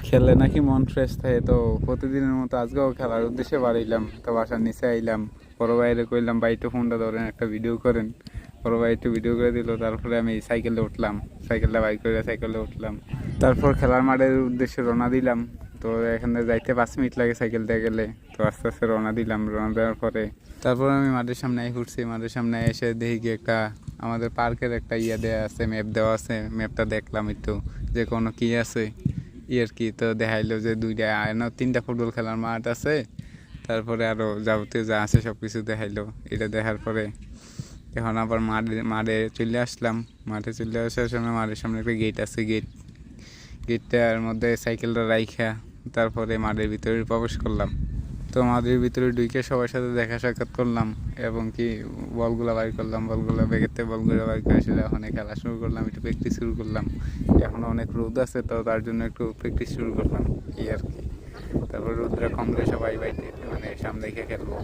খেললে নাকি মন ফ্রেশ থাকে। তো প্রতিদিনের মতো আজকেও খেলার উদ্দেশ্যে বাড়াইলাম, তো বাসার নিচে আইলাম। বড় ভাইরে কইলাম ভাই একটু ফোনটা ধরেন, একটা ভিডিও করেন। বড় ভাই একটু ভিডিও করে দিল, তারপরে আমি সাইকেলে উঠলাম, সাইকেলটা বাইক করে সাইকেলে উঠলাম। তারপর খেলার মাঠের উদ্দেশ্যে রওনা দিলাম। তো এখানে যাইতে 5 মিনিট লাগে সাইকেল দিয়ে গেলে। তো আস্তে আস্তে রওনা দিলাম, রওনা দেওয়ার পরে তারপর আমি মাঠের সামনে ঘুরছি। মাঠের সামনে এসে দেখি কি একটা আমাদের পার্কের একটা দেওয়া আছে, ম্যাপ দেওয়া আছে। ম্যাপটা দেখলাম একটু, যে কোনো কি আছে আর কি। তো দেখাইলো যে 3টা ফুটবল খেলার মাঠ আছে, তারপরে আরও যাবতীয় যা আছে সব কিছু দেখাইলো। এটা দেখার পরে এখন আবার মাঠে চলে আসলাম। মাঠে চলে আসার সময় মাঠের সামনে একটা গেট আছে, গেটটার মধ্যে সাইকেলটা রাইখা তারপরে মাঠের ভিতরে প্রবেশ করলাম। তো মাঠের ভিতরে ঢুকে সবার সাথে দেখা সাক্ষাৎ করলাম এবং কি বলগুলো বাইর করলাম। বলগুলো ব্যাগেতে বলগুলো বাইর করেছিল। এখন খেলা শুরু করলাম, একটু প্র্যাকটিস শুরু করলাম। এখন অনেক রোদ আছে, তো তার জন্য একটু প্র্যাকটিস শুরু করলাম এই আর কি। তারপর রোদটা কমলে সবাই বাইরে মানে সামনে খেলবো।